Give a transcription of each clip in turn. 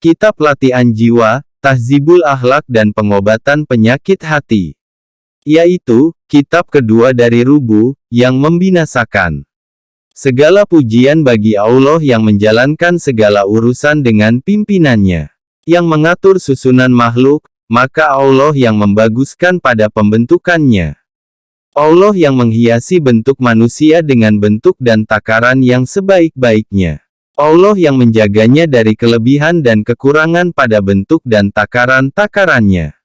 Kitab Latihan Jiwa, Tahzibul Akhlak dan Pengobatan Penyakit Hati. Yaitu, kitab kedua dari Rubu, yang membinasakan. Segala pujian bagi Allah yang menjalankan segala urusan dengan pimpinannya. Yang mengatur susunan makhluk, maka Allah yang membaguskan pada pembentukannya. Allah yang menghiasi bentuk manusia dengan bentuk dan takaran yang sebaik-baiknya. Allah yang menjaganya dari kelebihan dan kekurangan pada bentuk dan takaran-takarannya.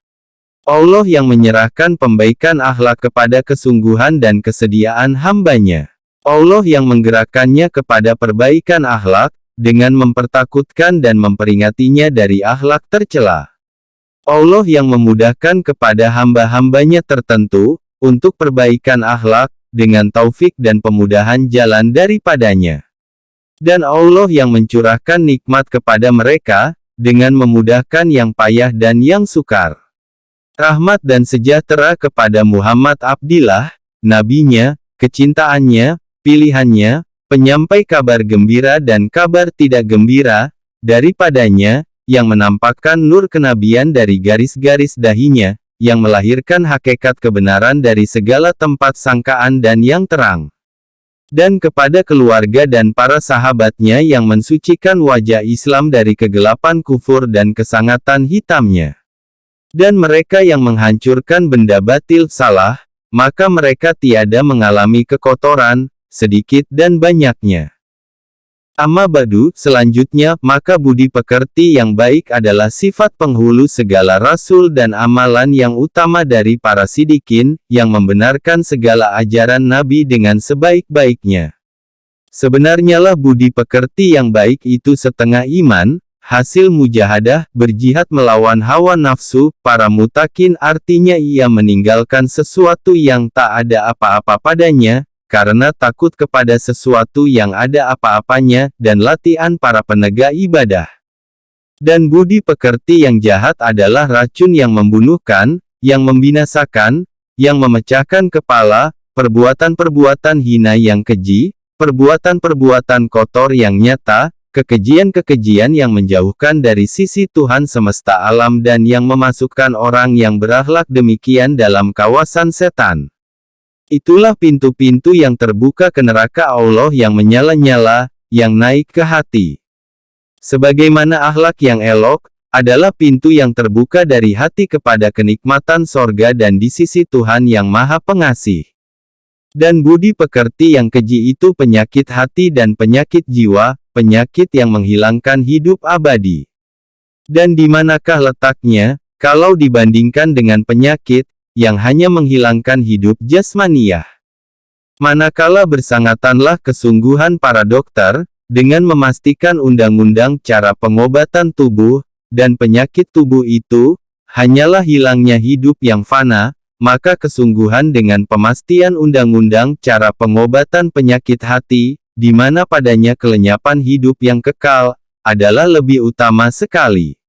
Allah yang menyerahkan pembaikan akhlak kepada kesungguhan dan kesediaan hambanya. Allah yang menggerakkannya kepada perbaikan akhlak, dengan mempertakutkan dan memperingatinya dari akhlak tercela. Allah yang memudahkan kepada hamba-hambanya tertentu, untuk perbaikan akhlak, dengan taufik dan pemudahan jalan daripadanya. Dan Allah yang mencurahkan nikmat kepada mereka, dengan memudahkan yang payah dan yang sukar. Rahmat dan sejahtera kepada Muhammad Abdillah, nabinya, kecintaannya, pilihannya, penyampai kabar gembira dan kabar tidak gembira, daripadanya, yang menampakkan nur kenabian dari garis-garis dahinya, yang melahirkan hakikat kebenaran dari segala tempat sangkaan dan yang terang. Dan kepada keluarga dan para sahabatnya yang mensucikan wajah Islam dari kegelapan kufur dan kesangatan hitamnya. Dan mereka yang menghancurkan benda batil salah, maka mereka tiada mengalami kekotoran, sedikit dan banyaknya. Amma ba'du, selanjutnya, maka budi pekerti yang baik adalah sifat penghulu segala rasul dan amalan yang utama dari para sidikin, yang membenarkan segala ajaran Nabi dengan sebaik-baiknya. Sebenarnya lah budi pekerti yang baik itu setengah iman, hasil mujahadah, berjihad melawan hawa nafsu, para mutakin artinya ia meninggalkan sesuatu yang tak ada apa-apa padanya, karena takut kepada sesuatu yang ada apa-apanya, dan latihan para penegak ibadah. Dan budi pekerti yang jahat adalah racun yang membunuhkan, yang membinasakan, yang memecahkan kepala, perbuatan-perbuatan hina yang keji, perbuatan-perbuatan kotor yang nyata, kekejian-kekejian yang menjauhkan dari sisi Tuhan semesta alam dan yang memasukkan orang yang berakhlak demikian dalam kawasan setan. Itulah pintu-pintu yang terbuka ke neraka Allah yang menyala-nyala, yang naik ke hati. Sebagaimana akhlak yang elok, adalah pintu yang terbuka dari hati kepada kenikmatan sorga dan di sisi Tuhan yang Maha Pengasih. Dan budi pekerti yang keji itu penyakit hati dan penyakit jiwa, penyakit yang menghilangkan hidup abadi. Dan di manakah letaknya, kalau dibandingkan dengan penyakit, yang hanya menghilangkan hidup jasmaniah. Manakala bersangatanlah kesungguhan para dokter, dengan memastikan undang-undang cara pengobatan tubuh, dan penyakit tubuh itu, hanyalah hilangnya hidup yang fana, maka kesungguhan dengan pemastian undang-undang cara pengobatan penyakit hati, di mana padanya kelenyapan hidup yang kekal, adalah lebih utama sekali.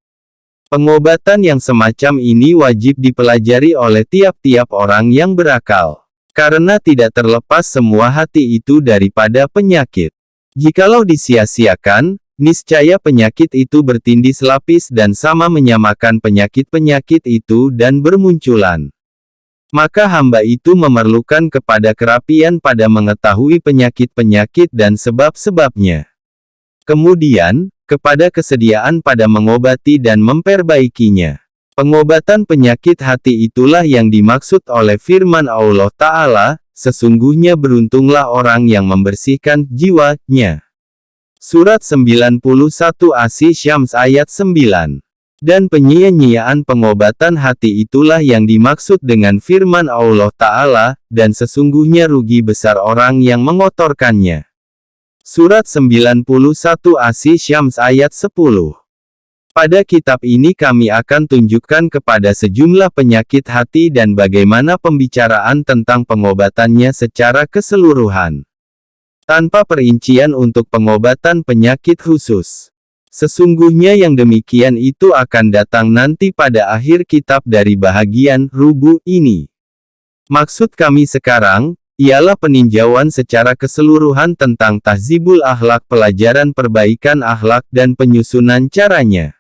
Pengobatan yang semacam ini wajib dipelajari oleh tiap-tiap orang yang berakal. Karena tidak terlepas semua hati itu daripada penyakit. Jikalau disia-siakan, niscaya penyakit itu bertindih lapis dan sama menyamakan penyakit-penyakit itu dan bermunculan. Maka hamba itu memerlukan kepada kerapian pada mengetahui penyakit-penyakit dan sebab-sebabnya. Kemudian, kepada kesediaan pada mengobati dan memperbaikinya. Pengobatan penyakit hati itulah yang dimaksud oleh firman Allah Ta'ala, sesungguhnya beruntunglah orang yang membersihkan jiwanya. Surat 91 Asy-Syams ayat 9. Dan penyia-nyiaan pengobatan hati itulah yang dimaksud dengan firman Allah Ta'ala, dan sesungguhnya rugi besar orang yang mengotorkannya. Surat 91 Asy-Syams ayat 10. Pada kitab ini kami akan tunjukkan kepada sejumlah penyakit hati dan bagaimana pembicaraan tentang pengobatannya secara keseluruhan. Tanpa perincian untuk pengobatan penyakit khusus. Sesungguhnya yang demikian itu akan datang nanti pada akhir kitab dari bahagian Rubu ini. Maksud kami sekarang, ialah peninjauan secara keseluruhan tentang Tahzibul Akhlak, pelajaran perbaikan akhlak dan penyusunan caranya.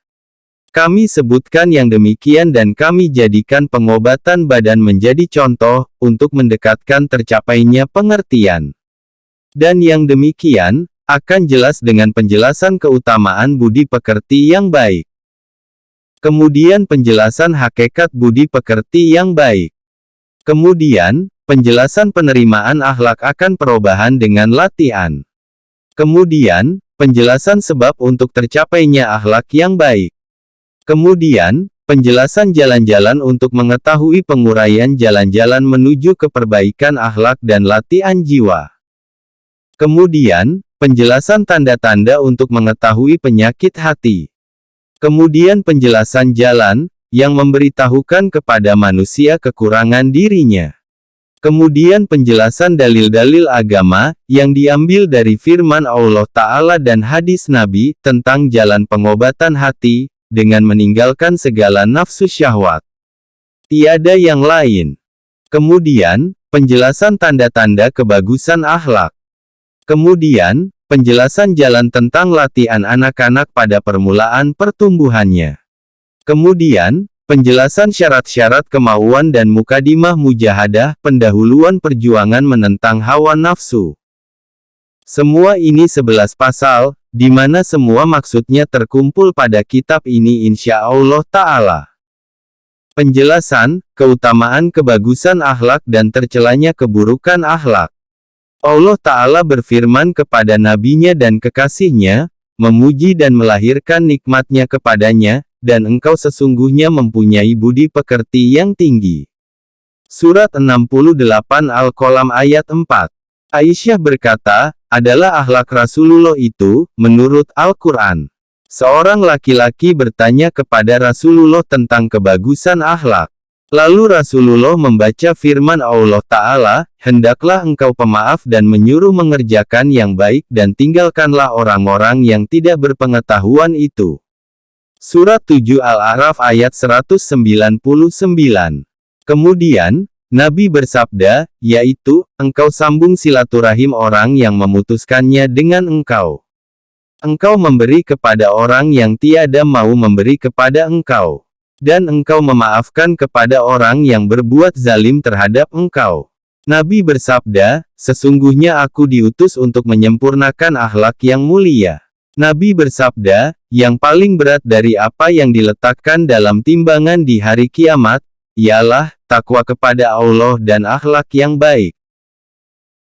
Kami sebutkan yang demikian dan kami jadikan pengobatan badan menjadi contoh, untuk mendekatkan tercapainya pengertian. Dan yang demikian, akan jelas dengan penjelasan keutamaan budi pekerti yang baik. Kemudian penjelasan hakikat budi pekerti yang baik. Kemudian, penjelasan penerimaan akhlak akan perubahan dengan latihan. Kemudian, penjelasan sebab untuk tercapainya akhlak yang baik. Kemudian, penjelasan jalan-jalan untuk mengetahui penguraian jalan-jalan menuju ke perbaikan akhlak dan latihan jiwa. Kemudian, penjelasan tanda-tanda untuk mengetahui penyakit hati. Kemudian penjelasan jalan, yang memberitahukan kepada manusia kekurangan dirinya. Kemudian penjelasan dalil-dalil agama, yang diambil dari firman Allah Ta'ala dan hadis Nabi, tentang jalan pengobatan hati, dengan meninggalkan segala nafsu syahwat. Tiada yang lain. Kemudian, penjelasan tanda-tanda kebagusan akhlak. Kemudian, penjelasan jalan tentang latihan anak-anak pada permulaan pertumbuhannya. Kemudian, penjelasan syarat-syarat kemauan dan mukadimah mujahadah, pendahuluan perjuangan menentang hawa nafsu. Semua ini 11 pasal, di mana semua maksudnya terkumpul pada kitab ini insya Allah Ta'ala. Penjelasan, keutamaan kebagusan akhlak dan tercelanya keburukan akhlak. Allah Ta'ala berfirman kepada nabinya dan kekasihnya, memuji dan melahirkan nikmatnya kepadanya, dan engkau sesungguhnya mempunyai budi pekerti yang tinggi. Surat 68 Al-Qalam ayat 4. Aisyah berkata, adalah akhlak Rasulullah itu, menurut Al-Quran. Seorang laki-laki bertanya kepada Rasulullah tentang kebagusan akhlak. Lalu Rasulullah membaca firman Allah Ta'ala, hendaklah engkau pemaaf dan menyuruh mengerjakan yang baik dan tinggalkanlah orang-orang yang tidak berpengetahuan itu. Surat 7 Al-A'raf ayat 199. Kemudian, Nabi bersabda, yaitu, engkau sambung silaturahim orang yang memutuskannya dengan engkau. Engkau memberi kepada orang yang tiada mau memberi kepada engkau. Dan engkau memaafkan kepada orang yang berbuat zalim terhadap engkau. Nabi bersabda, sesungguhnya aku diutus untuk menyempurnakan akhlak yang mulia. Nabi bersabda, yang paling berat dari apa yang diletakkan dalam timbangan di hari kiamat, ialah takwa kepada Allah dan akhlak yang baik.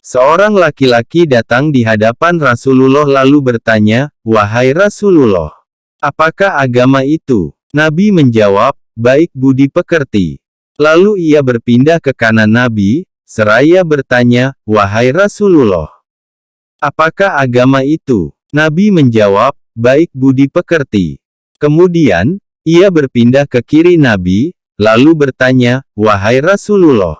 Seorang laki-laki datang di hadapan Rasulullah lalu bertanya, wahai Rasulullah, apakah agama itu? Nabi menjawab, baik budi pekerti. Lalu ia berpindah ke kanan Nabi, seraya bertanya, wahai Rasulullah, apakah agama itu? Nabi menjawab, baik budi pekerti. Kemudian, ia berpindah ke kiri Nabi, lalu bertanya, wahai Rasulullah,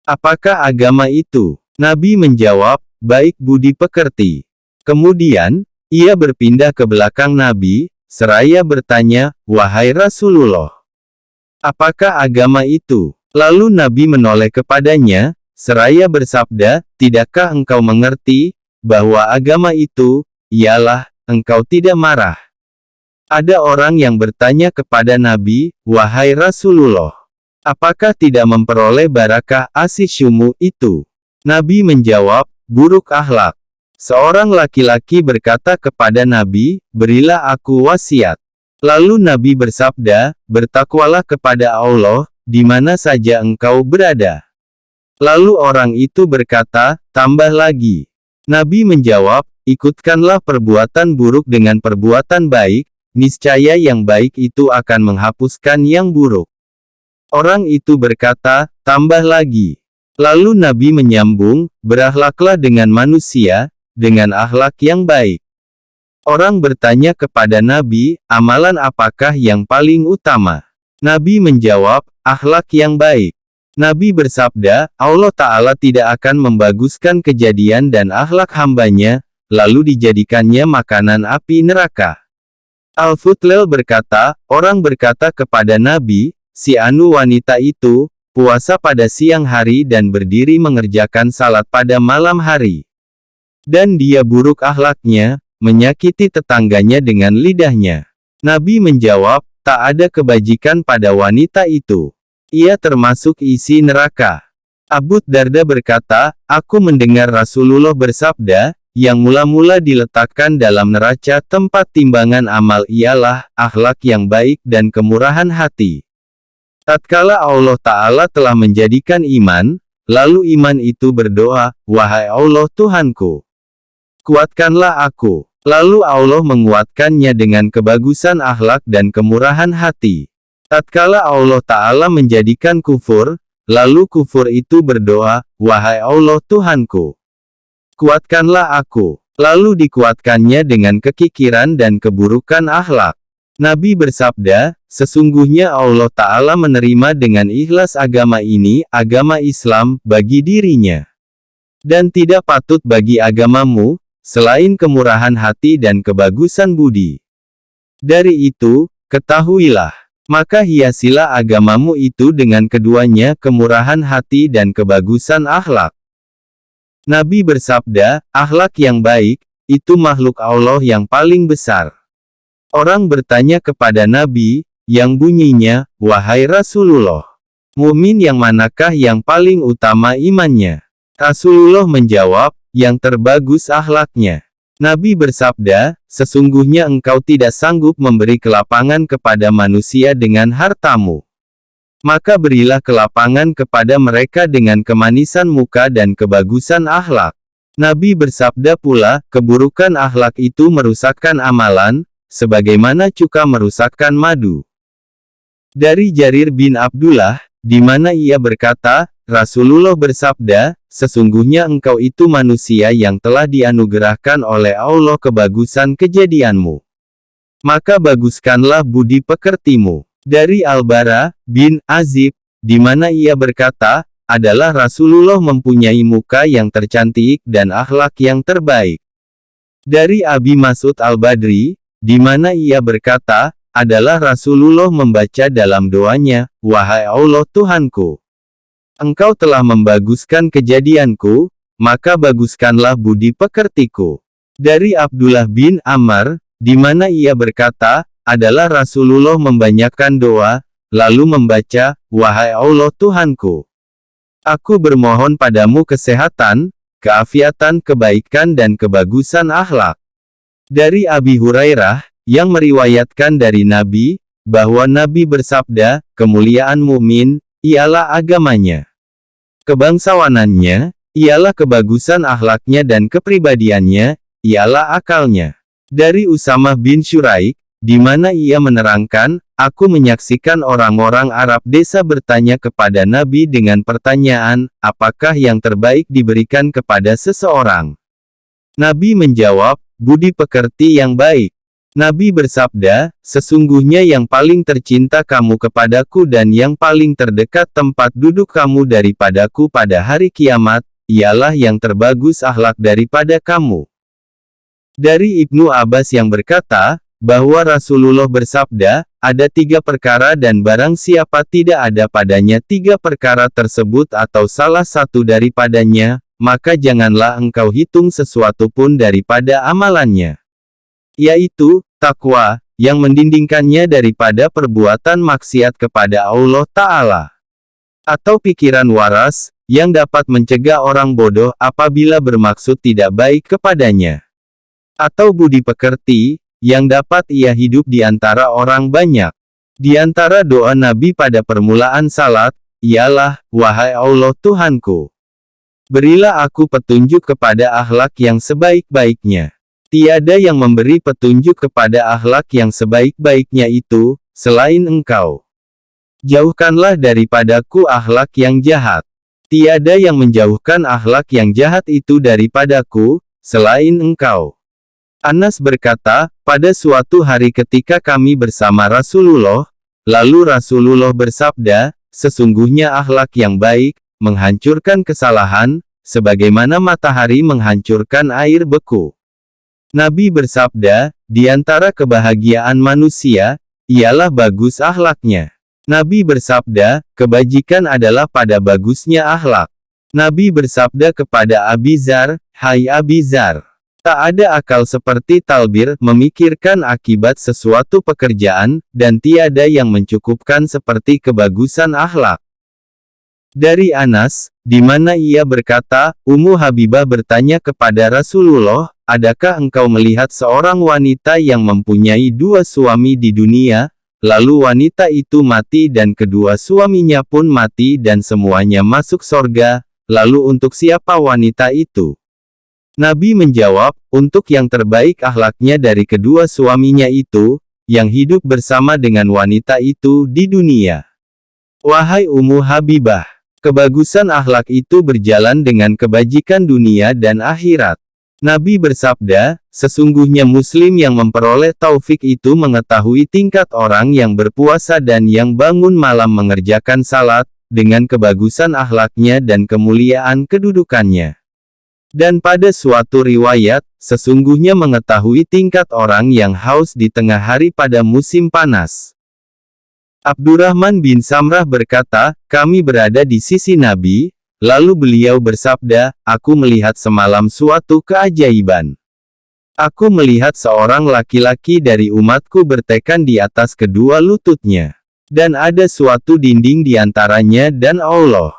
apakah agama itu? Nabi menjawab, baik budi pekerti. Kemudian, ia berpindah ke belakang Nabi, seraya bertanya, wahai Rasulullah, apakah agama itu? Lalu Nabi menoleh kepadanya, seraya bersabda, tidakkah engkau mengerti, bahwa agama itu, ialah, engkau tidak marah? Ada orang yang bertanya kepada Nabi, wahai Rasulullah, apakah tidak memperoleh barakah asyumu itu? Nabi menjawab, buruk akhlak. Seorang laki-laki berkata kepada Nabi, berilah aku wasiat. Lalu Nabi bersabda, bertakwalah kepada Allah, di mana saja engkau berada. Lalu orang itu berkata, tambah lagi. Nabi menjawab, ikutkanlah perbuatan buruk dengan perbuatan baik, niscaya yang baik itu akan menghapuskan yang buruk. Orang itu berkata, tambah lagi. Lalu Nabi menyambung, berakhlaklah dengan manusia, dengan akhlak yang baik. Orang bertanya kepada Nabi, amalan apakah yang paling utama? Nabi menjawab, akhlak yang baik. Nabi bersabda, Allah Ta'ala tidak akan membaguskan kejadian dan akhlak hambanya, lalu dijadikannya makanan api neraka. Al-Futlel berkata, orang berkata kepada Nabi, si anu wanita itu, puasa pada siang hari dan berdiri mengerjakan salat pada malam hari. Dan dia buruk akhlaknya, menyakiti tetangganya dengan lidahnya. Nabi menjawab, tak ada kebajikan pada wanita itu. Ia termasuk isi neraka. Abu Darda berkata, aku mendengar Rasulullah bersabda, yang mula-mula diletakkan dalam neraca tempat timbangan amal ialah akhlak yang baik dan kemurahan hati. Tatkala Allah Ta'ala telah menjadikan iman, lalu iman itu berdoa, wahai Allah Tuhanku, kuatkanlah aku. Lalu Allah menguatkannya dengan kebagusan akhlak dan kemurahan hati. Tatkala Allah Ta'ala menjadikan kufur, lalu kufur itu berdoa, wahai Allah Tuhanku, kuatkanlah aku. Lalu dikuatkannya dengan kekikiran dan keburukan akhlak. Nabi bersabda, sesungguhnya Allah Ta'ala menerima dengan ikhlas agama ini, agama Islam, bagi dirinya. Dan tidak patut bagi agamamu, selain kemurahan hati dan kebagusan budi. Dari itu, ketahuilah, maka hiasilah agamamu itu dengan keduanya, kemurahan hati dan kebagusan akhlak. Nabi bersabda, akhlak yang baik, itu makhluk Allah yang paling besar. Orang bertanya kepada Nabi, yang bunyinya, wahai Rasulullah, mukmin yang manakah yang paling utama imannya? Rasulullah menjawab, yang terbagus akhlaknya. Nabi bersabda, sesungguhnya engkau tidak sanggup memberi kelapangan kepada manusia dengan hartamu. Maka berilah kelapangan kepada mereka dengan kemanisan muka dan kebagusan akhlak. Nabi bersabda pula, keburukan akhlak itu merusakkan amalan, sebagaimana cuka merusakkan madu. Dari Jarir bin Abdullah, di mana ia berkata, Rasulullah bersabda, sesungguhnya engkau itu manusia yang telah dianugerahkan oleh Allah kebagusan kejadianmu. Maka baguskanlah budi pekertimu. Dari Al-Bara bin Azib, di mana ia berkata, adalah Rasulullah mempunyai muka yang tercantik dan akhlak yang terbaik. Dari Abi Mas'ud Al-Badri, di mana ia berkata, adalah Rasulullah membaca dalam doanya, wahai Allah Tuhanku, engkau telah membaguskan kejadianku, maka baguskanlah budi pekertiku. Dari Abdullah bin Amr, di mana ia berkata, adalah Rasulullah membanyakkan doa, lalu membaca, wahai Allah Tuhanku, aku bermohon padamu kesehatan, keafiatan, kebaikan dan kebagusan akhlak. Dari Abi Hurairah, yang meriwayatkan dari Nabi, bahwa Nabi bersabda, kemuliaan mukmin ialah agamanya. Kebangsawanannya, ialah kebagusan akhlaknya dan kepribadiannya, ialah akalnya. Dari Usamah bin Syuraik, di mana ia menerangkan, aku menyaksikan orang-orang Arab desa bertanya kepada Nabi dengan pertanyaan, apakah yang terbaik diberikan kepada seseorang? Nabi menjawab, budi pekerti yang baik. Nabi bersabda, sesungguhnya yang paling tercinta kamu kepadaku dan yang paling terdekat tempat duduk kamu daripadaku pada hari kiamat, ialah yang terbagus akhlak daripada kamu. Dari Ibnu Abbas yang berkata, bahwa Rasulullah bersabda, ada 3 perkara dan barang siapa tidak ada padanya 3 perkara tersebut atau salah satu daripadanya, maka janganlah engkau hitung sesuatu pun daripada amalannya. Yaitu, takwa, yang mendindingkannya daripada perbuatan maksiat kepada Allah Ta'ala. Atau pikiran waras, yang dapat mencegah orang bodoh apabila bermaksud tidak baik kepadanya. Atau budi pekerti, yang dapat ia hidup di antara orang banyak. Di antara doa Nabi pada permulaan salat, ialah, wahai Allah Tuhanku, berilah aku petunjuk kepada akhlak yang sebaik-baiknya. Tiada yang memberi petunjuk kepada akhlak yang sebaik-baiknya itu, selain engkau. Jauhkanlah daripadaku akhlak yang jahat. Tiada yang menjauhkan akhlak yang jahat itu daripadaku, selain engkau. Anas berkata, pada suatu hari ketika kami bersama Rasulullah, lalu Rasulullah bersabda, sesungguhnya akhlak yang baik, menghancurkan kesalahan, sebagaimana matahari menghancurkan air beku. Nabi bersabda, di antara kebahagiaan manusia, ialah bagus akhlaknya. Nabi bersabda, kebajikan adalah pada bagusnya akhlak. Nabi bersabda kepada Abi Dzar, hai Abi Dzar, Tak ada akal seperti talbir, memikirkan akibat sesuatu pekerjaan, dan tiada yang mencukupkan seperti kebagusan akhlak. Dari Anas, di mana ia berkata, Ummu Habibah bertanya kepada Rasulullah, adakah engkau melihat seorang wanita yang mempunyai 2 suami di dunia, lalu wanita itu mati dan kedua suaminya pun mati dan semuanya masuk sorga, lalu untuk siapa wanita itu? Nabi menjawab, untuk yang terbaik akhlaknya dari kedua suaminya itu, yang hidup bersama dengan wanita itu di dunia. Wahai Ummu Habibah, kebagusan akhlak itu berjalan dengan kebajikan dunia dan akhirat. Nabi bersabda, sesungguhnya muslim yang memperoleh taufik itu mengetahui tingkat orang yang berpuasa dan yang bangun malam mengerjakan salat, dengan kebagusan akhlaknya dan kemuliaan kedudukannya. Dan pada suatu riwayat, sesungguhnya mengetahui tingkat orang yang haus di tengah hari pada musim panas. Abdurrahman bin Samrah berkata, kami berada di sisi Nabi, lalu beliau bersabda, aku melihat semalam suatu keajaiban. Aku melihat seorang laki-laki dari umatku bertekan di atas kedua lututnya. Dan ada suatu dinding di antaranya dan Allah.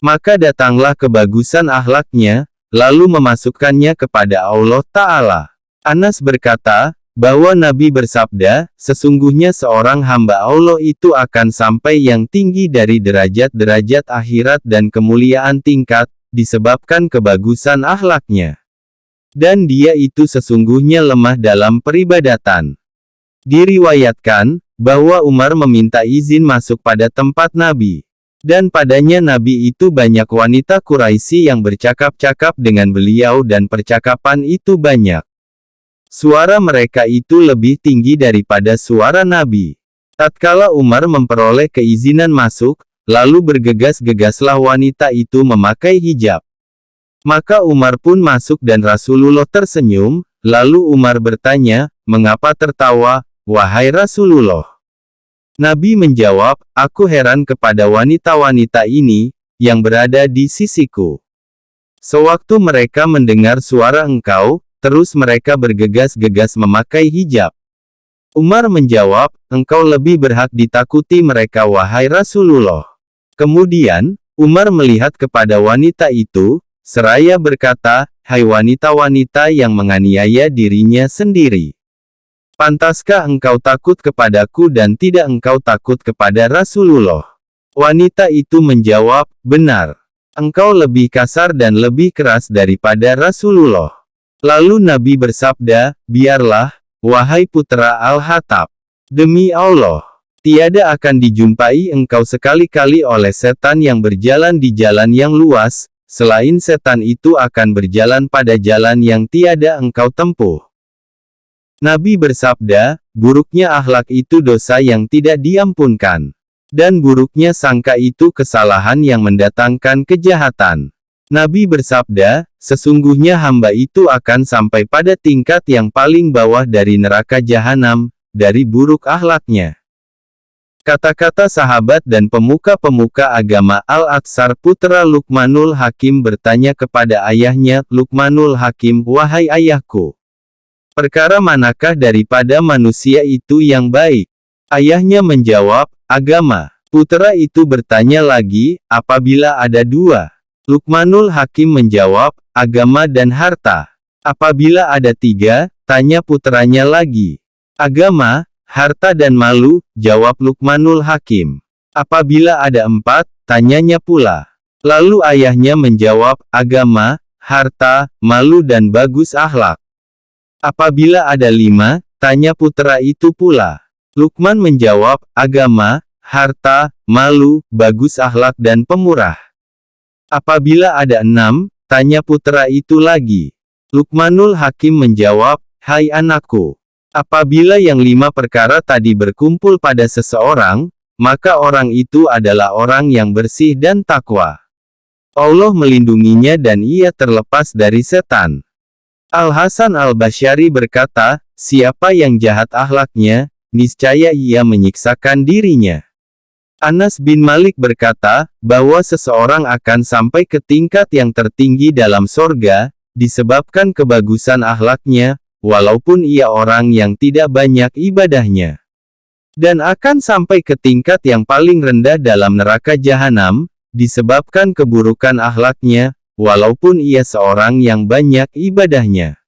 Maka datanglah kebagusan akhlaknya, lalu memasukkannya kepada Allah Ta'ala. Anas berkata, bahwa Nabi bersabda, sesungguhnya seorang hamba Allah itu akan sampai yang tinggi dari derajat-derajat akhirat dan kemuliaan tingkat, disebabkan kebagusan akhlaknya. Dan dia itu sesungguhnya lemah dalam peribadatan. Diriwayatkan, bahwa Umar meminta izin masuk pada tempat Nabi. Dan padanya Nabi itu banyak wanita Quraisy yang bercakap-cakap dengan beliau dan percakapan itu banyak. Suara mereka itu lebih tinggi daripada suara Nabi. Tatkala Umar memperoleh keizinan masuk, lalu bergegas-gegaslah wanita itu memakai hijab. Maka Umar pun masuk dan Rasulullah tersenyum, lalu Umar bertanya, mengapa tertawa, wahai Rasulullah? Nabi menjawab, aku heran kepada wanita-wanita ini, yang berada di sisiku. Sewaktu mereka mendengar suara engkau, terus mereka bergegas-gegas memakai hijab. Umar menjawab, engkau lebih berhak ditakuti mereka wahai Rasulullah. Kemudian, Umar melihat kepada wanita itu, seraya berkata, hai wanita-wanita yang menganiaya dirinya sendiri. Pantaskah engkau takut kepadaku dan tidak engkau takut kepada Rasulullah? Wanita itu menjawab, benar. Engkau lebih kasar dan lebih keras daripada Rasulullah. Lalu Nabi bersabda, biarlah, wahai putra Al-Hattab. Demi Allah, tiada akan dijumpai engkau sekali-kali oleh setan yang berjalan di jalan yang luas, selain setan itu akan berjalan pada jalan yang tiada engkau tempuh. Nabi bersabda, buruknya akhlak itu dosa yang tidak diampunkan. Dan buruknya sangka itu kesalahan yang mendatangkan kejahatan. Nabi bersabda, sesungguhnya hamba itu akan sampai pada tingkat yang paling bawah dari neraka jahanam, dari buruk akhlaknya. Kata-kata sahabat dan pemuka-pemuka agama Al-Atsar putra Luqmanul Hakim bertanya kepada ayahnya, Luqmanul Hakim, wahai ayahku. Perkara manakah daripada manusia itu yang baik? Ayahnya menjawab, agama. Putra itu bertanya lagi, apabila ada 2? Luqmanul Hakim menjawab, agama dan harta. Apabila ada 3, tanya putranya lagi. Agama, harta dan malu, jawab Luqmanul Hakim. Apabila ada 4, tanyanya pula. Lalu ayahnya menjawab, agama, harta, malu dan bagus akhlak. Apabila ada 5, tanya putra itu pula. Luqman menjawab, agama, harta, malu, bagus akhlak dan pemurah. Apabila ada 6, tanya putra itu lagi. Luqmanul Hakim menjawab, hai anakku. Apabila yang 5 perkara tadi berkumpul pada seseorang, maka orang itu adalah orang yang bersih dan takwa. Allah melindunginya dan ia terlepas dari setan. Al-Hasan Al-Basyari berkata, siapa yang jahat akhlaknya, niscaya ia menyiksakan dirinya. Anas bin Malik berkata, bahwa seseorang akan sampai ke tingkat yang tertinggi dalam sorga, disebabkan kebagusan akhlaknya, walaupun ia orang yang tidak banyak ibadahnya. Dan akan sampai ke tingkat yang paling rendah dalam neraka jahanam, disebabkan keburukan akhlaknya, walaupun ia seorang yang banyak ibadahnya.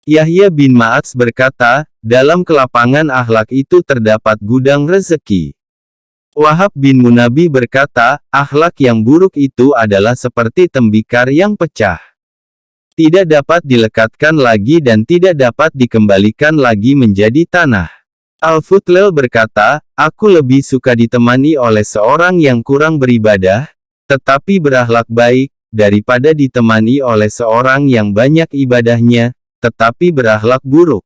Yahya bin Ma'ats berkata, dalam kelapangan akhlak itu terdapat gudang rezeki. Wahab bin Munabi berkata, akhlak yang buruk itu adalah seperti tembikar yang pecah. Tidak dapat dilekatkan lagi dan tidak dapat dikembalikan lagi menjadi tanah. Al-Futlel berkata, aku lebih suka ditemani oleh seorang yang kurang beribadah, tetapi berakhlak baik, daripada ditemani oleh seorang yang banyak ibadahnya, tetapi berakhlak buruk.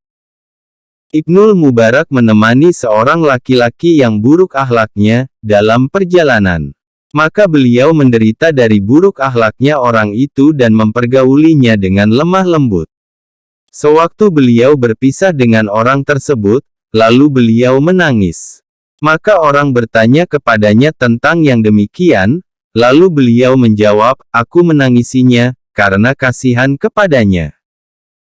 Ibnul Mubarak menemani seorang laki-laki yang buruk akhlaknya, dalam perjalanan. Maka beliau menderita dari buruk akhlaknya orang itu dan mempergaulinya dengan lemah lembut. Sewaktu beliau berpisah dengan orang tersebut, lalu beliau menangis. Maka orang bertanya kepadanya tentang yang demikian, lalu beliau menjawab, aku menangisinya, karena kasihan kepadanya.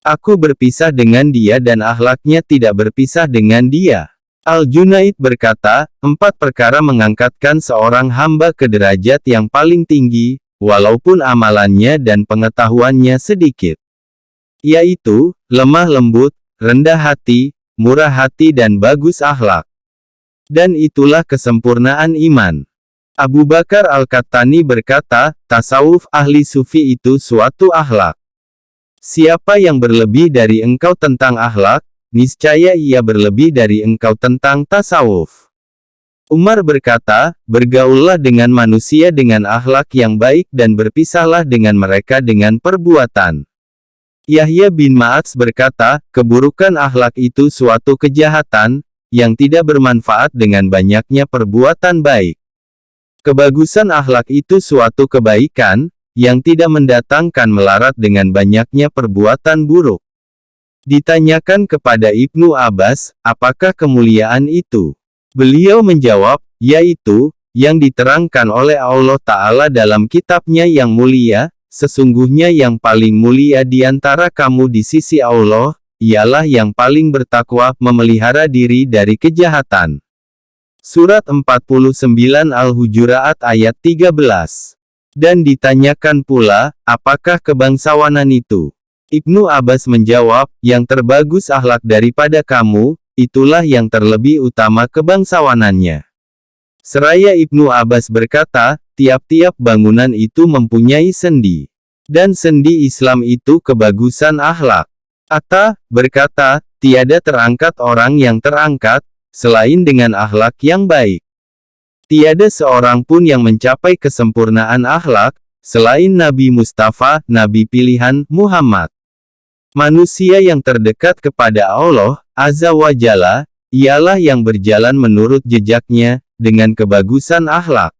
Aku berpisah dengan dia dan akhlaknya tidak berpisah dengan dia. Al-Junaid berkata, 4 perkara mengangkatkan seorang hamba ke derajat yang paling tinggi, walaupun amalannya dan pengetahuannya sedikit. Yaitu, lemah lembut, rendah hati, murah hati dan bagus akhlak. Dan itulah kesempurnaan iman. Abu Bakar Al-Qattani berkata, tasawuf ahli sufi itu suatu akhlak. Siapa yang berlebih dari engkau tentang akhlak, niscaya ia berlebih dari engkau tentang tasawuf. Umar berkata, bergaullah dengan manusia dengan akhlak yang baik dan berpisahlah dengan mereka dengan perbuatan. Yahya bin Ma'ats berkata, keburukan akhlak itu suatu kejahatan, yang tidak bermanfaat dengan banyaknya perbuatan baik. Kebagusan akhlak itu suatu kebaikan, yang tidak mendatangkan melarat dengan banyaknya perbuatan buruk. Ditanyakan kepada Ibnu Abbas, apakah kemuliaan itu? Beliau menjawab, yaitu, yang diterangkan oleh Allah Ta'ala dalam kitabnya yang mulia, sesungguhnya yang paling mulia di antara kamu di sisi Allah, ialah yang paling bertakwa, memelihara diri dari kejahatan. Surat 49 Al-Hujurat ayat 13. Dan ditanyakan pula, apakah kebangsawanan itu? Ibnu Abbas menjawab, yang terbagus akhlak daripada kamu, itulah yang terlebih utama kebangsawanannya. Seraya Ibnu Abbas berkata, tiap-tiap bangunan itu mempunyai sendi. Dan sendi Islam itu kebagusan akhlak. Atta berkata, tiada terangkat orang yang terangkat, selain dengan akhlak yang baik. Tiada seorang pun yang mencapai kesempurnaan akhlak, selain Nabi Mustafa, Nabi pilihan, Muhammad. Manusia yang terdekat kepada Allah, Azza wa Jalla, ialah yang berjalan menurut jejaknya, dengan kebagusan akhlak.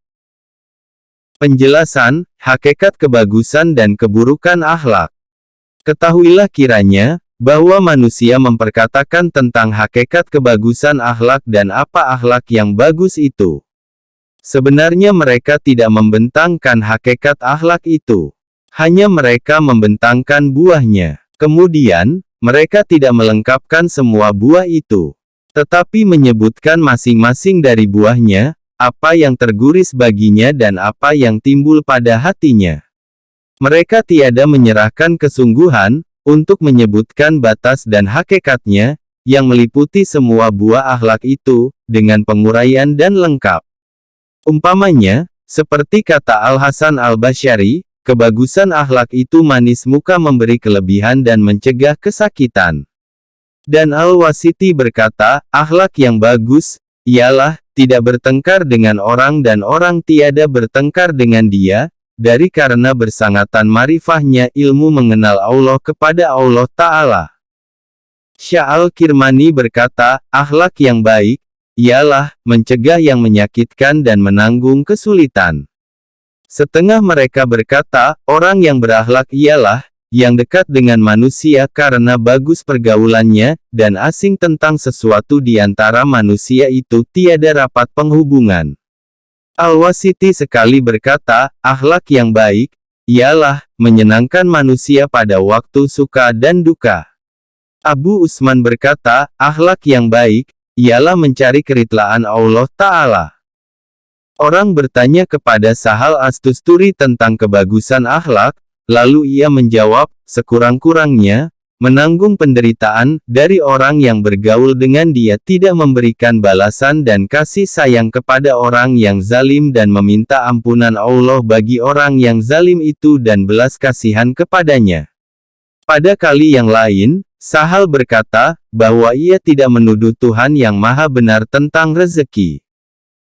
Penjelasan, hakikat kebagusan dan keburukan akhlak. Ketahuilah kiranya, bahwa manusia memperkatakan tentang hakikat kebagusan akhlak dan apa akhlak yang bagus itu. Sebenarnya mereka tidak membentangkan hakikat akhlak itu. Hanya mereka membentangkan buahnya. Kemudian, mereka tidak melengkapkan semua buah itu. Tetapi menyebutkan masing-masing dari buahnya, apa yang terguris baginya dan apa yang timbul pada hatinya. Mereka tiada menyerahkan kesungguhan, untuk menyebutkan batas dan hakikatnya, yang meliputi semua buah akhlak itu, dengan penguraian dan lengkap. Umpamanya, seperti kata Al-Hasan Al-Basyari, kebagusan akhlak itu manis muka memberi kelebihan dan mencegah kesakitan. Dan Al-Wasiti berkata, akhlak yang bagus, ialah, tidak bertengkar dengan orang dan orang tiada bertengkar dengan dia, dari karena bersangatan marifahnya ilmu mengenal Allah kepada Allah Ta'ala. Syah Al-Kirmani berkata, akhlak yang baik, ialah, mencegah yang menyakitkan dan menanggung kesulitan. Setengah mereka berkata, orang yang berakhlak ialah, yang dekat dengan manusia karena bagus pergaulannya, dan asing tentang sesuatu di antara manusia itu tiada rapat penghubungan. Al-Wasiti sekali berkata, akhlak yang baik, ialah menyenangkan manusia pada waktu suka dan duka. Abu Usman berkata, akhlak yang baik ialah mencari keridlaan Allah Ta'ala. Orang bertanya kepada Sahal Astusturi tentang kebagusan akhlak, lalu ia menjawab, sekurang-kurangnya, menanggung penderitaan dari orang yang bergaul dengan dia, tidak memberikan balasan dan kasih sayang kepada orang yang zalim dan meminta ampunan Allah bagi orang yang zalim itu dan belas kasihan kepadanya. Pada kali yang lain, Sahal berkata, bahwa ia tidak menuduh Tuhan yang Maha Benar tentang rezeki.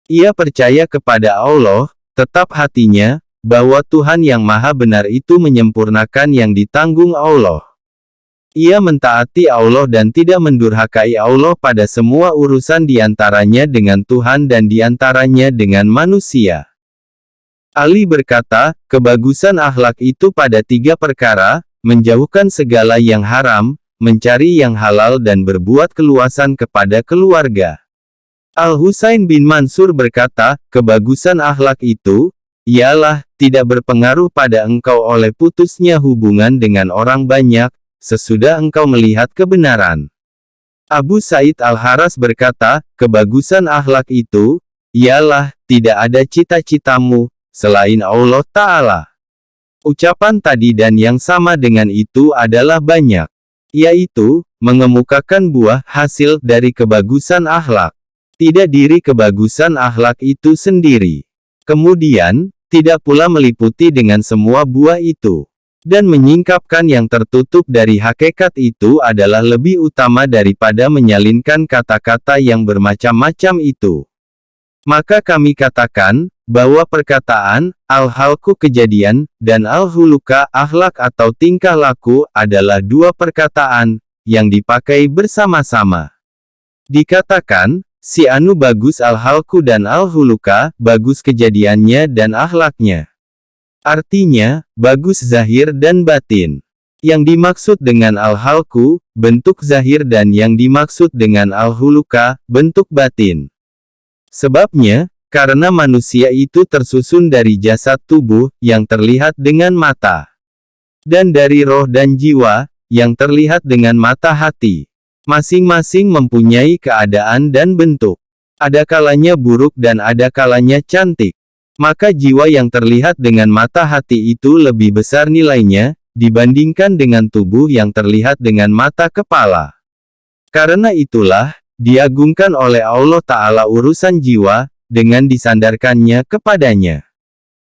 Ia percaya kepada Allah, tetap hatinya, bahwa Tuhan yang Maha Benar itu menyempurnakan yang ditanggung Allah. Ia mentaati Allah dan tidak mendurhakai Allah pada semua urusan diantaranya dengan Tuhan dan diantaranya dengan manusia. Ali berkata, kebagusan akhlak itu pada 3 perkara, menjauhkan segala yang haram, mencari yang halal dan berbuat keluasan kepada keluarga. Al-Husain bin Mansur berkata, kebagusan akhlak itu, ialah, tidak berpengaruh pada engkau oleh putusnya hubungan dengan orang banyak, sesudah engkau melihat kebenaran. Abu Said Al-Haras berkata, kebagusan akhlak itu, ialah, tidak ada cita-citamu, selain Allah Ta'ala. Ucapan tadi dan yang sama dengan itu adalah banyak, yaitu, mengemukakan buah hasil dari kebagusan akhlak. Tidak diri kebagusan akhlak itu sendiri. Kemudian, tidak pula meliputi dengan semua buah itu. Dan menyingkapkan yang tertutup dari hakikat itu adalah lebih utama daripada menyalinkan kata-kata yang bermacam-macam itu. Maka kami katakan, bahwa perkataan, al-halku kejadian, dan al-huluka akhlak atau tingkah laku, adalah 2 perkataan, yang dipakai bersama-sama. Dikatakan, si anu bagus al-halku dan al-huluka, bagus kejadiannya dan akhlaknya. Artinya, bagus zahir dan batin. Yang dimaksud dengan al-halku, bentuk zahir dan yang dimaksud dengan al-huluka, bentuk batin. Sebabnya, karena manusia itu tersusun dari jasad tubuh, yang terlihat dengan mata. Dan dari roh dan jiwa, yang terlihat dengan mata hati. Masing-masing mempunyai keadaan dan bentuk. Ada kalanya buruk dan ada kalanya cantik. Maka jiwa yang terlihat dengan mata hati itu lebih besar nilainya, dibandingkan dengan tubuh yang terlihat dengan mata kepala. Karena itulah, diagungkan oleh Allah Ta'ala urusan jiwa, dengan disandarkannya kepadanya.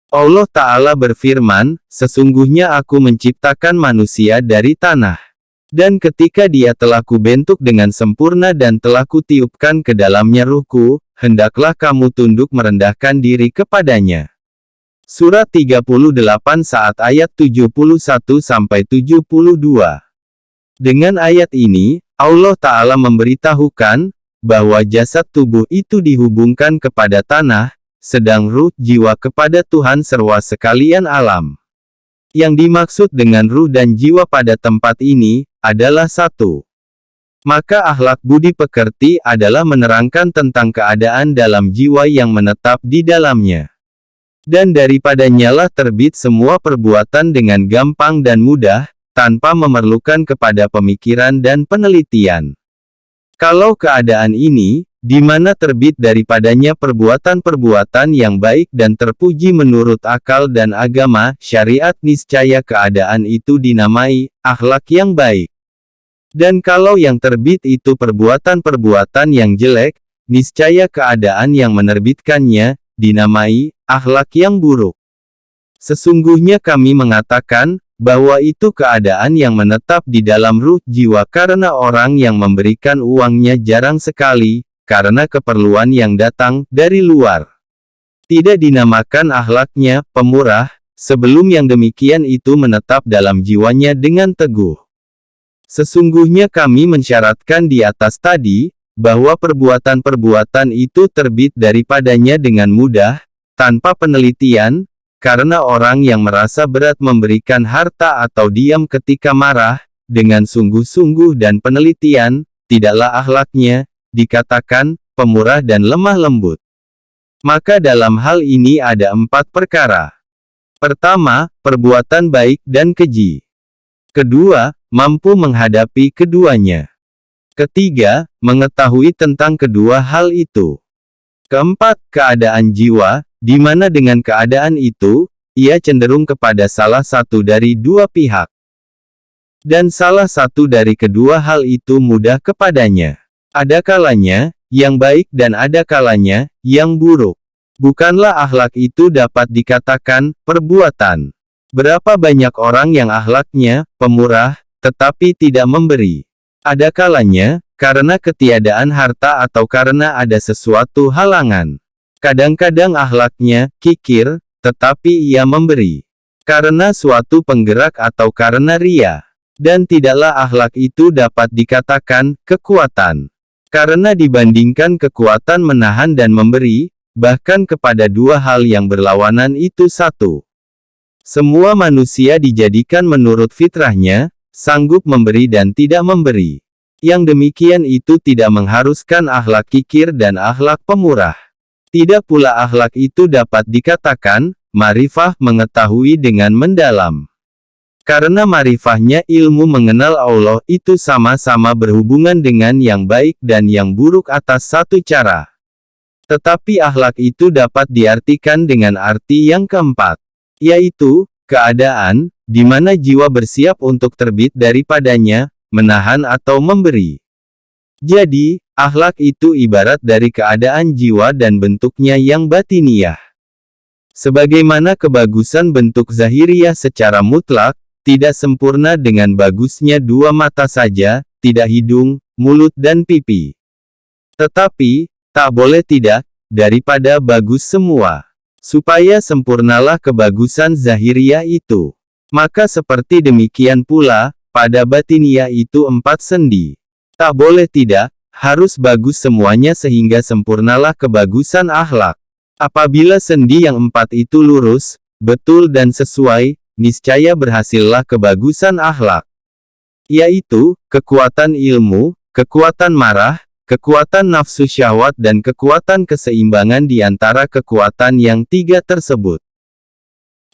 Allah Ta'ala berfirman, sesungguhnya aku menciptakan manusia dari tanah. Dan ketika dia telah kubentuk dengan sempurna dan telah kutiupkan ke dalamnya ruhku, hendaklah kamu tunduk merendahkan diri kepadanya. Surat 38 saat ayat 71-72. Dengan ayat ini, Allah Ta'ala memberitahukan, bahwa jasad tubuh itu dihubungkan kepada tanah, sedang ruh jiwa kepada Tuhan serwa sekalian alam. Yang dimaksud dengan ruh dan jiwa pada tempat ini, adalah satu. Maka akhlak budi pekerti adalah menerangkan tentang keadaan dalam jiwa yang menetap di dalamnya. Dan daripadanya lah terbit semua perbuatan dengan gampang dan mudah, tanpa memerlukan kepada pemikiran dan penelitian. Kalau keadaan ini, di mana terbit daripadanya perbuatan-perbuatan yang baik dan terpuji menurut akal dan agama, syariat, niscaya keadaan itu dinamai akhlak yang baik. Dan kalau yang terbit itu perbuatan-perbuatan yang jelek, niscaya keadaan yang menerbitkannya dinamai akhlak yang buruk. Sesungguhnya kami mengatakan, bahwa itu keadaan yang menetap di dalam ruh jiwa karena orang yang memberikan uangnya jarang sekali, karena keperluan yang datang dari luar. Tidak dinamakan akhlaknya pemurah, sebelum yang demikian itu menetap dalam jiwanya dengan teguh. Sesungguhnya kami mensyaratkan di atas tadi, bahwa perbuatan-perbuatan itu terbit daripadanya dengan mudah, tanpa penelitian, karena orang yang merasa berat memberikan harta atau diam ketika marah, dengan sungguh-sungguh dan penelitian, tidaklah akhlaknya, dikatakan, pemurah dan lemah lembut. Maka dalam hal ini ada 4 perkara. Pertama, perbuatan baik dan keji. Kedua, mampu menghadapi keduanya. Ketiga, mengetahui tentang kedua hal itu. Keempat, keadaan jiwa, di mana dengan keadaan itu, ia cenderung kepada salah satu dari dua pihak. Dan salah satu dari kedua hal itu mudah kepadanya. Ada kalanya, yang baik dan ada kalanya, yang buruk. Bukanlah akhlak itu dapat dikatakan, perbuatan. Berapa banyak orang yang akhlaknya, pemurah, tetapi tidak memberi. Ada kalanya, karena ketiadaan harta atau karena ada sesuatu halangan. Kadang-kadang akhlaknya, kikir, tetapi ia memberi. Karena suatu penggerak atau karena ria. Dan tidaklah akhlak itu dapat dikatakan, kekuatan. Karena dibandingkan kekuatan menahan dan memberi, bahkan kepada dua hal yang berlawanan itu satu. Semua manusia dijadikan menurut fitrahnya, sanggup memberi dan tidak memberi. Yang demikian itu tidak mengharuskan akhlak kikir dan akhlak pemurah. Tidak pula akhlak itu dapat dikatakan, ma'rifah mengetahui dengan mendalam. Karena ma'rifahnya ilmu mengenal Allah itu sama-sama berhubungan dengan yang baik dan yang buruk atas satu cara. Tetapi akhlak itu dapat diartikan dengan arti yang keempat, yaitu, keadaan, di mana jiwa bersiap untuk terbit daripadanya, menahan atau memberi. Jadi, akhlak itu ibarat dari keadaan jiwa dan bentuknya yang batiniyah. Sebagaimana kebagusan bentuk zahiriyah secara mutlak, tidak sempurna dengan bagusnya dua mata saja, tidak hidung, mulut dan pipi. Tetapi, tak boleh tidak, daripada bagus semua. Supaya sempurnalah kebagusan zahiriyah itu. Maka seperti demikian pula, pada batiniyah itu empat sendi. Tak boleh tidak, harus bagus semuanya sehingga sempurnalah kebagusan akhlak. Apabila sendi yang empat itu lurus, betul dan sesuai, niscaya berhasillah kebagusan akhlak. Yaitu, kekuatan ilmu, kekuatan marah, kekuatan nafsu syahwat dan kekuatan keseimbangan di antara kekuatan yang tiga tersebut.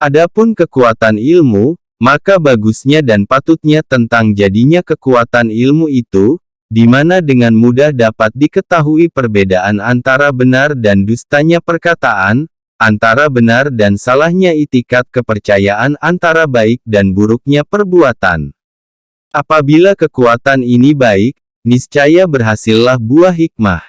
Adapun kekuatan ilmu, maka bagusnya dan patutnya tentang jadinya kekuatan ilmu itu, di mana dengan mudah dapat diketahui perbedaan antara benar dan dustanya perkataan, antara benar dan salahnya itikat kepercayaan, antara baik dan buruknya perbuatan. Apabila kekuatan ini baik, niscaya berhasillah buah hikmah.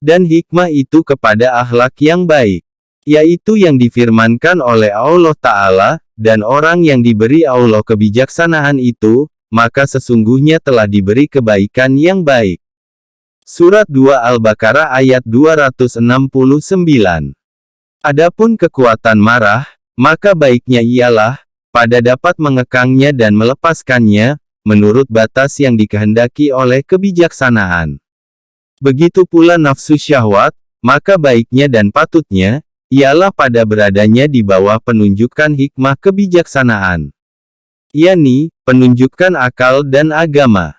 Dan hikmah itu kepada akhlak yang baik. Yaitu yang difirmankan oleh Allah Ta'ala, dan orang yang diberi Allah kebijaksanaan itu, maka sesungguhnya telah diberi kebaikan yang baik. Surat 2 Al-Baqarah ayat 269. Adapun kekuatan marah, maka baiknya ialah, pada dapat mengekangnya dan melepaskannya, menurut batas yang dikehendaki oleh kebijaksanaan. Begitu pula nafsu syahwat, maka baiknya dan patutnya, ialah pada beradanya di bawah penunjukan hikmah kebijaksanaan. yakni, penunjukan akal dan agama.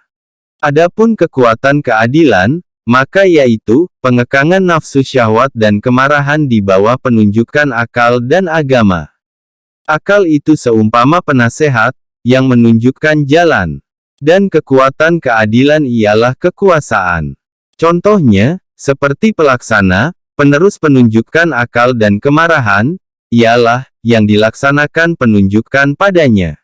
Adapun kekuatan keadilan, maka yaitu, pengekangan nafsu syahwat dan kemarahan di bawah penunjukan akal dan agama. Akal itu seumpama penasehat, yang menunjukkan jalan. Dan kekuatan keadilan ialah kekuasaan. Contohnya, seperti pelaksana, penerus penunjukan akal dan kemarahan, ialah, yang dilaksanakan penunjukan padanya.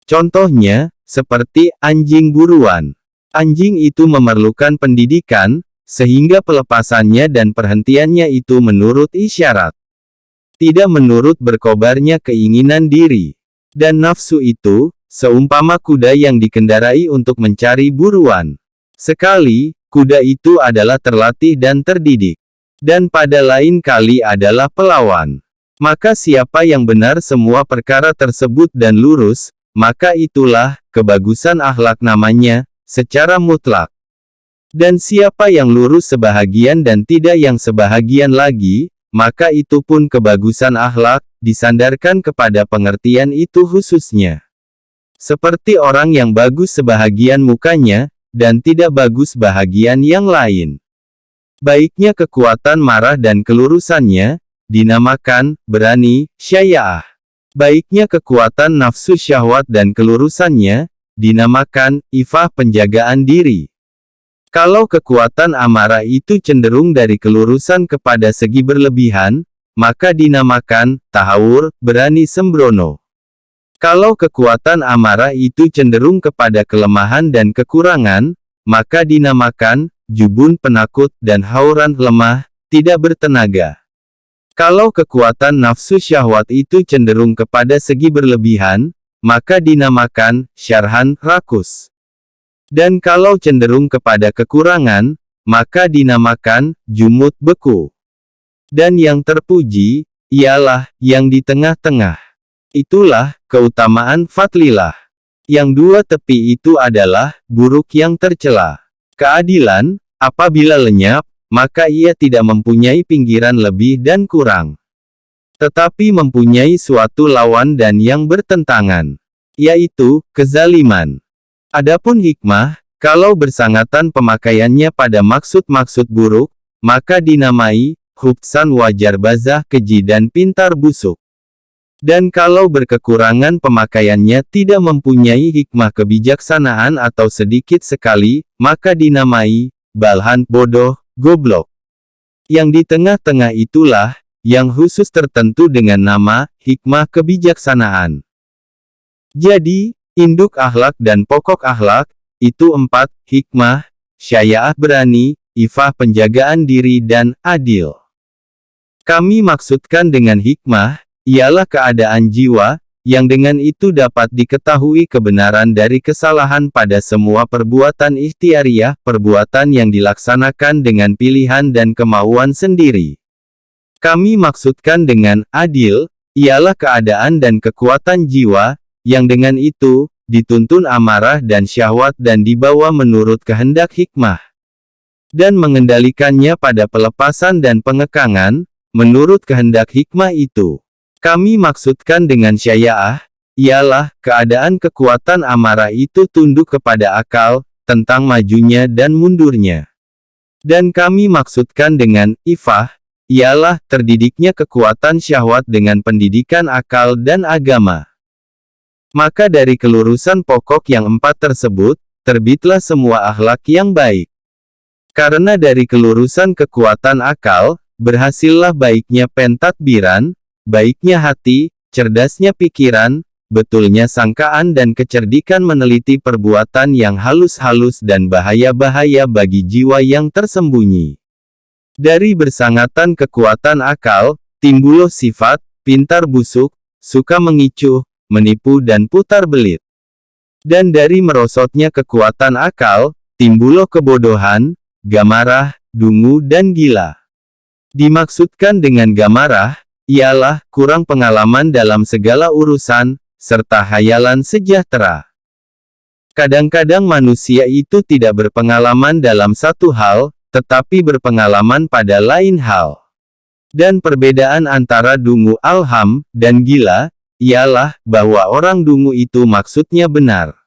Contohnya, seperti anjing buruan. Anjing itu memerlukan pendidikan, sehingga pelepasannya dan perhentiannya itu menurut isyarat. Tidak menurut berkobarnya keinginan diri. Dan nafsu itu, seumpama kuda yang dikendarai untuk mencari buruan. Sekali, kuda itu adalah terlatih dan terdidik. Dan pada lain kali adalah pelawan. Maka siapa yang benar semua perkara tersebut dan lurus, maka itulah, kebagusan akhlak namanya, secara mutlak. Dan siapa yang lurus sebahagian dan tidak yang sebahagian lagi, maka itu pun kebagusan akhlak, disandarkan kepada pengertian itu khususnya. Seperti orang yang bagus sebahagian mukanya, dan tidak bagus bahagian yang lain. Baiknya kekuatan marah dan kelurusannya, dinamakan, berani, syaja'ah. Baiknya kekuatan nafsu syahwat dan kelurusannya, dinamakan ifah penjagaan diri. Kalau kekuatan amarah itu cenderung dari kelurusan kepada segi berlebihan, maka dinamakan tahawur, berani sembrono. Kalau kekuatan amarah itu cenderung kepada kelemahan dan kekurangan, maka dinamakan jubun, penakut, dan hauran, lemah, tidak bertenaga. Kalau kekuatan nafsu syahwat itu cenderung kepada segi berlebihan, maka dinamakan syarhan, rakus. Dan kalau cenderung kepada kekurangan, maka dinamakan jumud, beku. Dan yang terpuji, ialah yang di tengah-tengah. Itulah keutamaan fadlilah. Yang dua tepi itu adalah buruk yang tercela. Keadilan, apabila lenyap, maka ia tidak mempunyai pinggiran lebih dan kurang, tetapi mempunyai suatu lawan dan yang bertentangan, yaitu kezaliman. Adapun hikmah, kalau bersangatan pemakaiannya pada maksud-maksud buruk, maka dinamai hubsan, wajar bazah, keji dan pintar busuk. Dan kalau berkekurangan pemakaiannya tidak mempunyai hikmah kebijaksanaan atau sedikit sekali, maka dinamai balhan, bodoh, goblok. Yang di tengah-tengah itulah, yang khusus tertentu dengan nama, hikmah kebijaksanaan. Jadi, induk akhlak dan pokok akhlak, itu 4, hikmah, syai'ah, berani, ifah penjagaan diri dan adil. Kami maksudkan dengan hikmah, ialah keadaan jiwa, yang dengan itu dapat diketahui kebenaran dari kesalahan pada semua perbuatan ikhtiariyah, perbuatan yang dilaksanakan dengan pilihan dan kemauan sendiri. Kami maksudkan dengan adil, ialah keadaan dan kekuatan jiwa, yang dengan itu, dituntun amarah dan syahwat dan dibawa menurut kehendak hikmah. Dan mengendalikannya pada pelepasan dan pengekangan, menurut kehendak hikmah itu. Kami maksudkan dengan syai'ah, ialah keadaan kekuatan amarah itu tunduk kepada akal, tentang majunya dan mundurnya. Dan kami maksudkan dengan ifah, ialah terdidiknya kekuatan syahwat dengan pendidikan akal dan agama. Maka dari kelurusan pokok yang 4 tersebut, terbitlah semua akhlak yang baik. Karena dari kelurusan kekuatan akal, berhasillah baiknya pentadbiran, baiknya hati, cerdasnya pikiran, betulnya sangkaan dan kecerdikan meneliti perbuatan yang halus-halus dan bahaya-bahaya bagi jiwa yang tersembunyi. Dari bersangatan kekuatan akal, timbullah sifat, pintar busuk, suka mengicuh, menipu dan putar belit. Dan dari merosotnya kekuatan akal, timbullah kebodohan, gamarah, dungu dan gila. Dimaksudkan dengan gamarah, ialah kurang pengalaman dalam segala urusan, serta hayalan sejahtera. Kadang-kadang manusia itu tidak berpengalaman dalam satu hal, tetapi berpengalaman pada lain hal. Dan perbedaan antara dungu alham dan gila, ialah bahwa orang dungu itu maksudnya benar.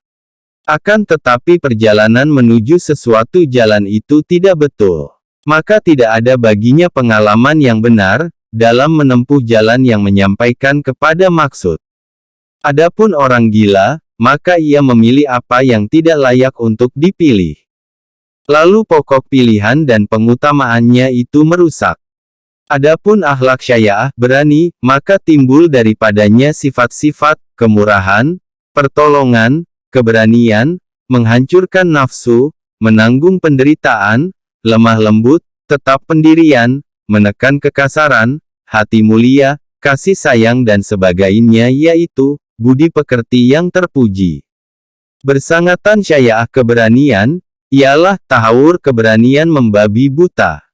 Akan tetapi perjalanan menuju sesuatu jalan itu tidak betul. Maka tidak ada baginya pengalaman yang benar, dalam menempuh jalan yang menyampaikan kepada maksud. Adapun orang gila, maka ia memilih apa yang tidak layak untuk dipilih. Lalu pokok pilihan dan pengutamaannya itu merusak. Adapun akhlak syai'ah, berani, maka timbul daripadanya sifat-sifat, kemurahan, pertolongan, keberanian, menghancurkan nafsu, menanggung penderitaan, lemah lembut, tetap pendirian, menekan kekasaran, hati mulia, kasih sayang dan sebagainya, yaitu budi pekerti yang terpuji. Bersangatan syai'ah keberanian, ialah tahawur, keberanian membabi buta.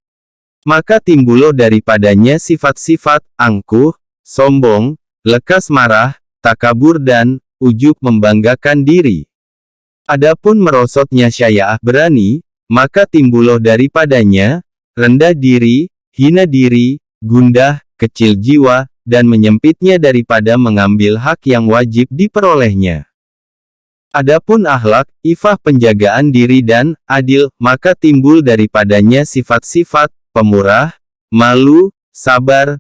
Maka timbullah daripadanya sifat-sifat angkuh, sombong, lekas marah, takabur dan ujub, membanggakan diri. Adapun merosotnya syai'ah berani, maka timbullah daripadanya rendah diri, hina diri, gundah, kecil jiwa, dan menyempitnya daripada mengambil hak yang wajib diperolehnya. Adapun akhlak, ifah penjagaan diri dan adil, maka timbul daripadanya sifat-sifat pemurah, malu, sabar,